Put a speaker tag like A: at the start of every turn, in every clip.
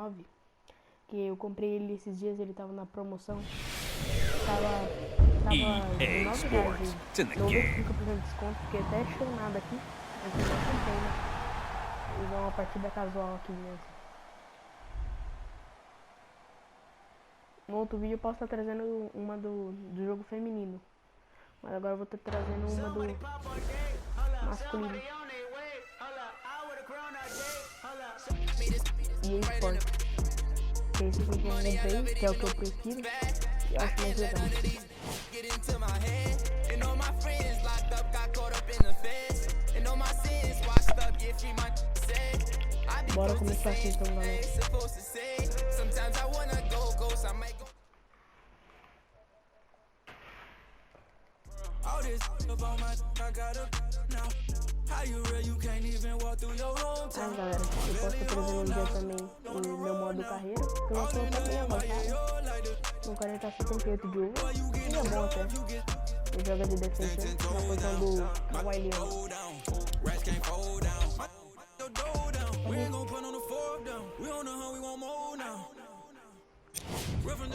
A: 19. Que eu comprei ele esses dias, ele tava na promoção. Tava
B: EA Sports. It's in the game.
A: 95% de desconto, porque até achei nada aqui. Mas eu não comprei, né? Usar uma partida casual aqui mesmo. No outro vídeo eu posso estar trazendo uma do jogo feminino. Mas agora eu vou estar trazendo uma do masculino. EA Sports. Que é esse que eu comprei, que é o que eu prefiro. E eu acho mais legal. Bora começar aqui então, galera. Galera, eu posso estar trazendo um dia também o meu modo carreira, que eu vou colocar bem avançado. No 48 de ouro, e é bom até. Ele joga de defesa na posição do Kawhi Leonard.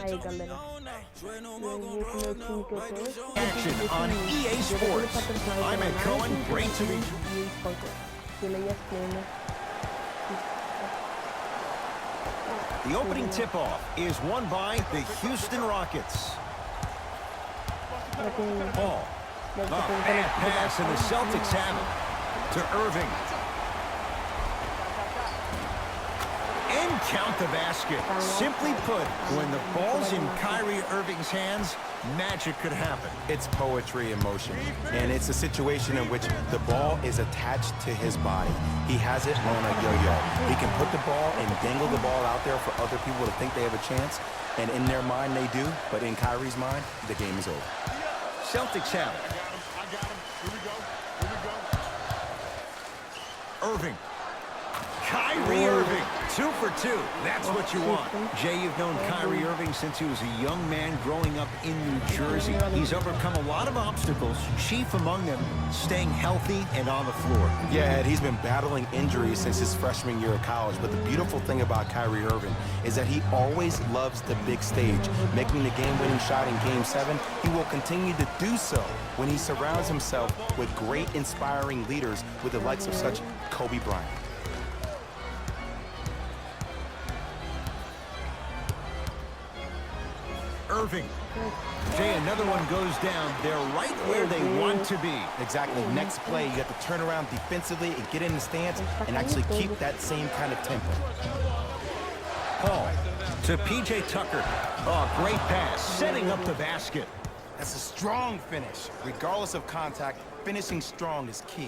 A: Aí galera,
B: Action on EA Sports. I'm Ed Cohen, great to be. The opening tip-off is won by the Houston Rockets. Paul, a bad pass, and the Celtics have it to Irving. And count the basket. Simply put, when the ball's in Kyrie Irving's hands, magic could happen.
C: It's poetry in motion, and it's a situation in which the ball is attached to his body. He has it on a yo-yo. He can put the ball and dangle the ball out there for other people to think they have a chance, and in their mind they do, but in Kyrie's mind, the game is over.
B: Celtics have it.
D: I got him. Here we go. Here we go.
B: Irving. Kyrie Irving, 2 for 2. That's what you want. Jay, you've known Kyrie Irving since he was a young man growing up in New Jersey. He's overcome a lot of obstacles, chief among them staying healthy and on the floor.
C: Yeah, he's been battling injuries since his freshman year of college, but the beautiful thing about Kyrie Irving is that he always loves the big stage. Making the game-winning shot in Game 7, he will continue to do so when he surrounds himself with great, inspiring leaders with the likes of such Kobe Bryant.
B: Irving. Jay, another one goes down. They're right where they want to be.
C: Exactly. Next play, you have to turn around defensively and get in the stance and actually keep that same kind of tempo.
B: Paul to P.J. Tucker. Oh, great pass, setting up the basket.
C: That's a strong finish. Regardless of contact, finishing strong is key.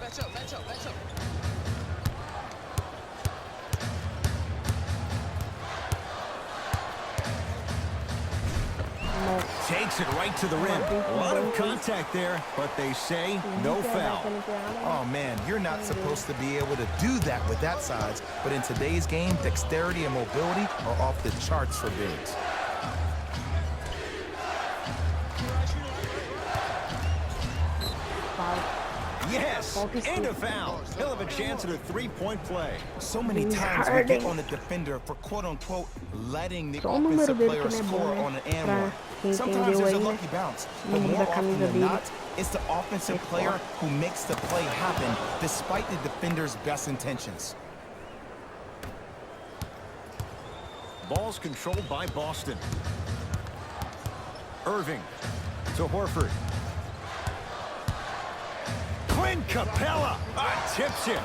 E: Match up.
B: Takes it right to the rim. A lot of contact there, but they say no foul.
C: Oh man, you're not supposed to be able to do that with that size, but in today's game, dexterity and mobility are off the charts for bigs.
B: Yes, and a foul. He'll have a chance at a three-point play.
C: So many times we get on the defender for quote-unquote letting the offensive player score on an and one. Sometimes there's a lucky bounce, but more often than not, it's the offensive player who makes the play happen despite the defender's best intentions.
B: Ball's controlled by Boston. Irving to Horford. Clint Capella tips it.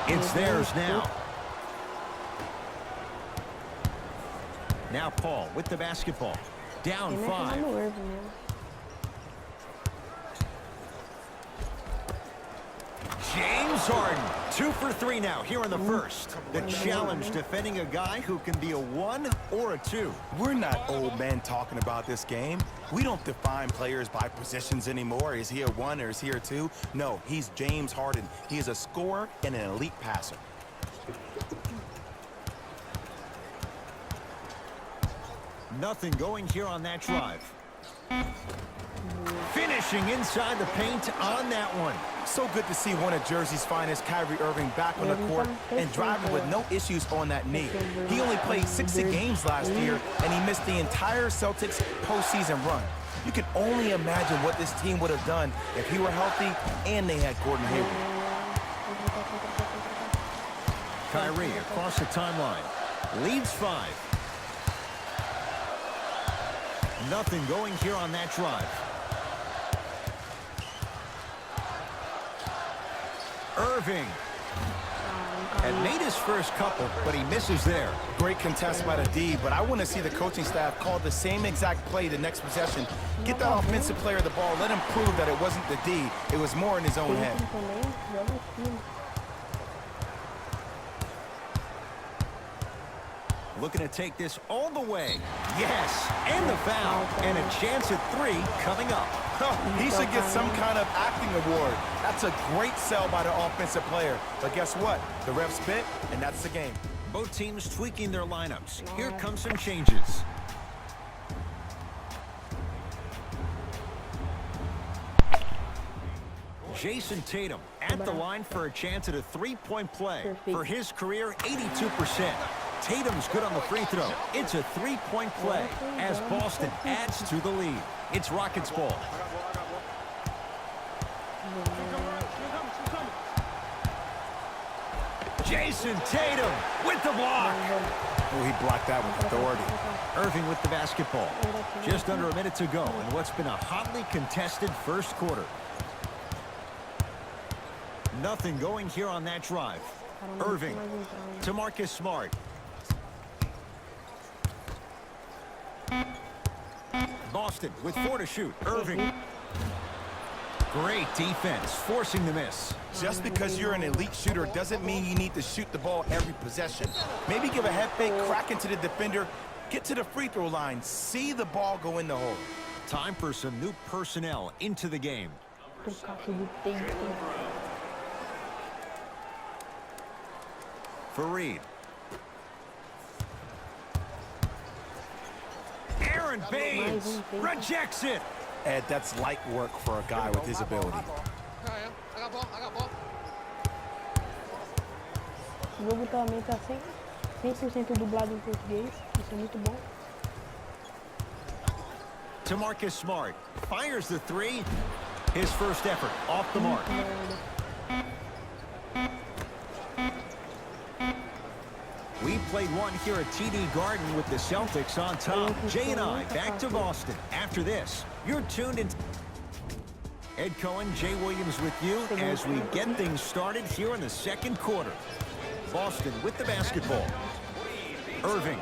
B: It's theirs now. Now Paul with the basketball. Down 5. James Harden, 2 for 3 now here in the first. The challenge defending a guy who can be a 1 or a 2.
C: We're not old men talking about this game. We don't define players by positions anymore. Is he a 1 or is he a 2? No, he's James Harden. He is a scorer and an elite passer.
B: Nothing going here on that drive. Finishing inside the paint on that one.
C: So good to see one of Jersey's finest, Kyrie Irving, back on the court and driving with no issues on that knee. He only played 60 games last year, and he missed the entire Celtics postseason run. You can only imagine what this team would have done if he were healthy and they had Gordon Hayward.
B: Kyrie across the timeline. Leads 5. Nothing going here on that drive. Irving had made his first couple, but he misses there.
C: Great contest by the D, but I want to see the coaching staff call the same exact play the next possession. Get that offensive player the ball. Let him prove that it wasn't the D. It was more in his own head.
B: Looking to take this all the way. Yes, and the foul. And a chance at 3 coming up.
C: He should get some kind of acting award. That's a great sell by the offensive player. But guess what? The refs spit, and that's the game.
B: Both teams tweaking their lineups. Here come some changes. Jason Tatum at the line for a chance at a 3-point play. For his career, 82%. Tatum's good on the free throw. It's a 3-point play as Boston adds to the lead. It's Rockets ball. Jason Tatum with the block.
C: Oh, he blocked that with authority.
B: Irving with the basketball. Just under a minute to go in what's been a hotly contested first quarter. Nothing going here on that drive. Irving to Marcus Smart. Boston with 4 to shoot. Irving. Great defense, forcing the miss.
C: Just because you're an elite shooter doesn't mean you need to shoot the ball every possession. Maybe give a head fake, crack into the defender, get to the free throw line, see the ball go in the hole.
B: Time for some new personnel into the game. Fareed. Aaron Baines rejects it.
C: Ed, that's light work for a guy with his ability.
A: O jogo também tá 100% dublado em português. Isso é muito bom.
B: To Marcus Smart. Fires the 3. His first effort off the mark. We played one here at TD Garden with the Celtics on top. Jay and I back to Boston. After this, you're tuned in. Ed Cohen, Jay Williams with you as we get things started here in the second quarter. Boston with the basketball. Irving.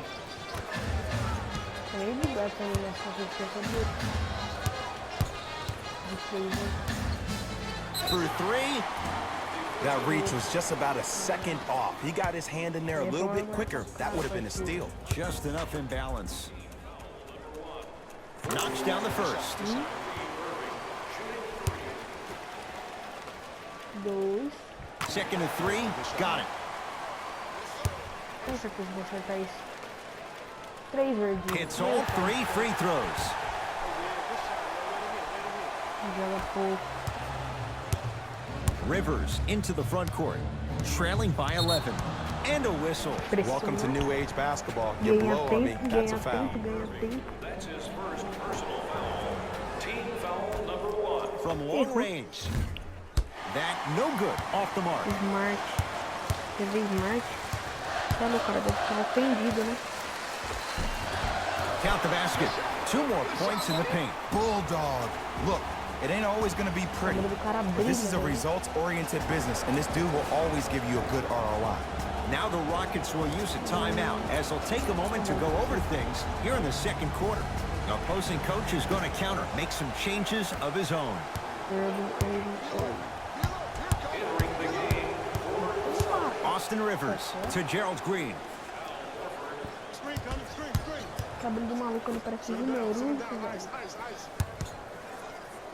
B: Through 3.
C: That reach was just about a second off. He got his hand in there a little bit quicker. That would have been a steal.
B: Just enough imbalance. Knocks down the first.
A: 2.
B: Second and 3. Got it.
A: Com certeza vou acertar isso. 3 verdinhos.
B: Hits all 3 free throws.
A: Joga pouco.
B: Rivers into the front court, trailing by 11. And a whistle.
C: Welcome to new age basketball. You blow on me, that's a foul.
E: That's his first personal foul. Team foul number 1.
B: From long range. That no good, off the mark.
A: Smart. Teve Smart. Olha, cara, deve estar ofendido, né?
B: Count the basket. 2 more points in the paint.
C: Bulldog. Look, it ain't always going to be pretty. But this is a results-oriented business, and this dude will always give you a good ROI.
B: Now the Rockets will use a timeout as they'll take a moment to go over things here in the second quarter. The opposing coach is going to counter, make some changes of his own.
E: Entering the game.
B: Austin Rivers to Gerald Green.
A: Cabelo do maluco, ele parece Jumeiro, velho.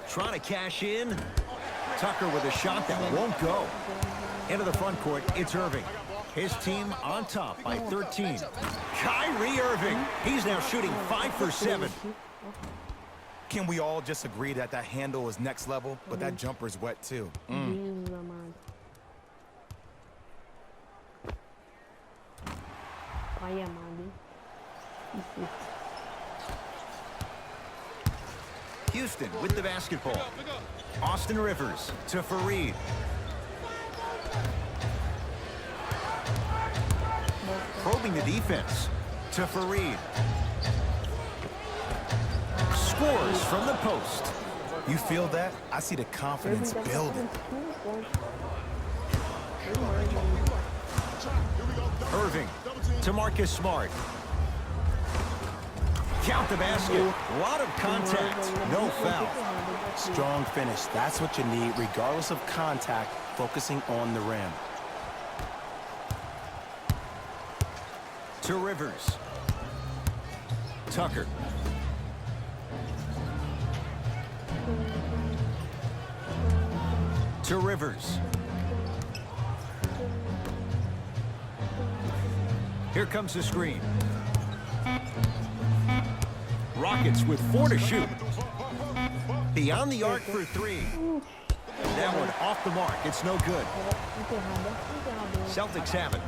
B: Trying to cash in. Tucker with a shot that won't go. Into the front court, it's Irving. His team on top by 13. Kyrie Irving. He's now shooting 5 for 7.
C: Can we all just agree that that handle is next level, but that jumper is wet too?
A: Jesus amado. Pai amado, hein? Isso.
B: Houston with the basketball. Austin Rivers to Fareed. Probing the defense to Fareed. Scores from the post.
C: You feel that? I see the confidence building.
B: Irving to Marcus Smart. Count the basket. A lot of contact. No foul.
C: Strong finish. That's what you need, regardless of contact, focusing on the rim.
B: To Rivers. Tucker. To Rivers. Here comes the screen. Rockets with 4 to shoot. Beyond the arc for 3. That one off the mark. It's no good. Celtics have it.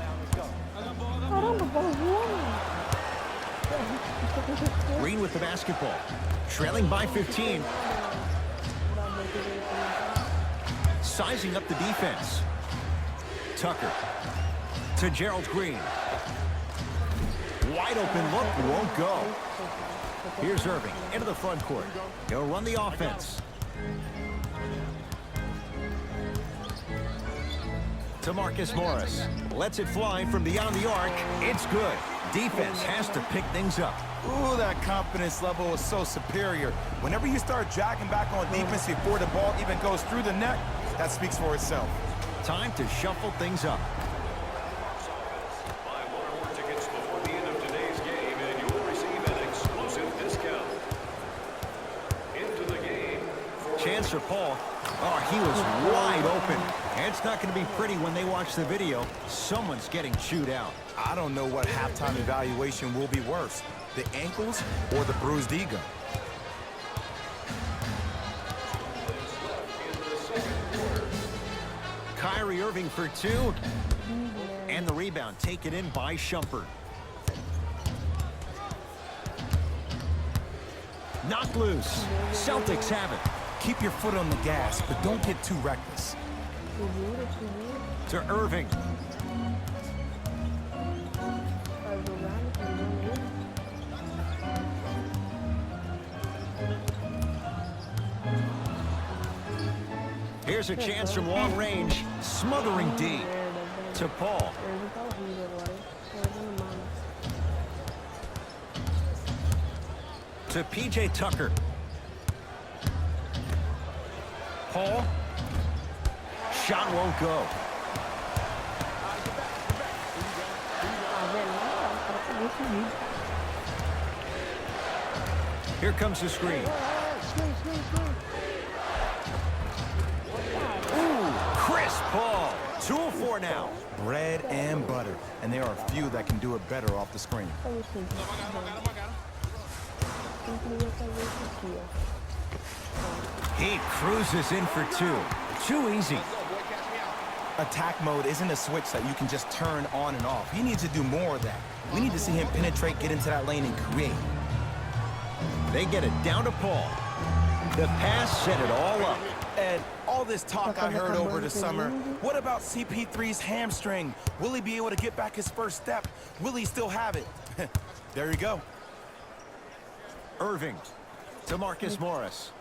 B: Green with the basketball. Trailing by 15. Sizing up the defense. Tucker to Gerald Green. Wide open look, won't go. Here's Irving into the front court. He'll run the offense. To Marcus Morris. Lets it fly from beyond the arc. It's good. Defense has to pick things up.
C: Ooh, that confidence level is so superior. Whenever you start dragging back on defense before the ball even goes through the net, that speaks for itself.
B: Time to shuffle things up.
E: Buy one or more tickets before the end of today's game, and you'll receive an exclusive discount. Into the game.
B: Chance for Paul. Oh, he was wide open. And it's not going to be pretty when they watch the video. Someone's getting chewed out.
C: I don't know what halftime evaluation will be worse, the ankles or the bruised ego.
B: Kyrie Irving for 2. And the rebound taken in by Shumpert. Knocked loose. Celtics have it.
C: Keep your foot on the gas, but don't get too reckless.
B: To Irving. Here's a chance from long range. Smothering D. To Paul. To PJ Tucker. Paul. Shot won't go. Here comes the screen. Ooh, Chris Paul. 2 of 4 now.
C: Bread and butter, and there are a few that can do it better off the screen.
B: He cruises in for 2. Too easy.
C: Attack mode isn't a switch that you can just turn on and off. He needs to do more of that. We need to see him penetrate, get into that lane, and create.
B: They get it down to Paul. The pass set it all up.
C: And all this talk I heard over the summer, what about CP3's hamstring? Will he be able to get back his first step? Will he still have it? There you go.
B: Irving to Marcus Morris.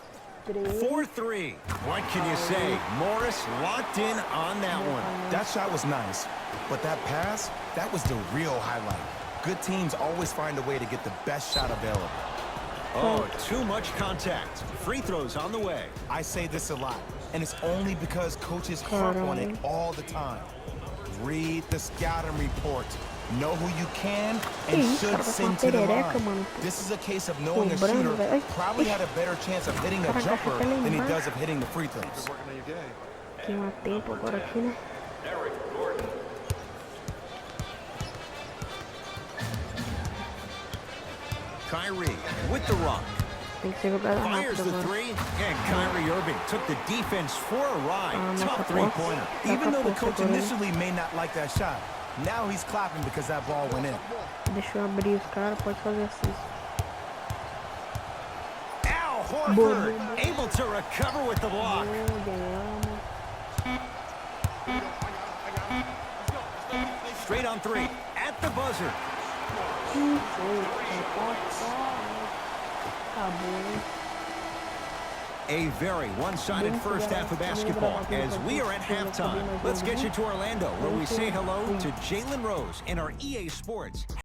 B: 4-3. What can you say? Morris locked in on that one.
C: That shot was nice, but that pass, that was the real highlight. Good teams always find a way to get the best shot available.
B: Oh, too much contact. Free throws on the way.
C: I say this a lot, and it's only because coaches harp on it all the time. Read the scouting report. Know who you can and should send to the line. This is a case of knowing a shooter probably had a better chance of hitting a jumper than he does of hitting the free throws.
A: Queima tempo agora aqui, né?
E: Eric Gordon.
B: Kyrie with the rock.
A: Tem que ser jogada
B: Fires
A: rápida
B: the
A: agora.
B: three, and Kyrie Irving took the defense for a ride.
A: nossa
B: Tough
A: posse.
B: three-pointer.
F: Even though the
A: Posse
F: coach
A: agora, hein?
F: initially may not like that shot, now he's clapping because that ball went in.
A: Deixa eu abrir os caras, pode fazer assist.
B: Al Horford able to recover with the block.
A: Ganhamos.
B: Straight on three, at the buzzer.
A: Acabou.
B: A very one-sided first half of basketball as we are at halftime. Let's get you to Orlando, where we say hello to Jalen Rose in our EA Sports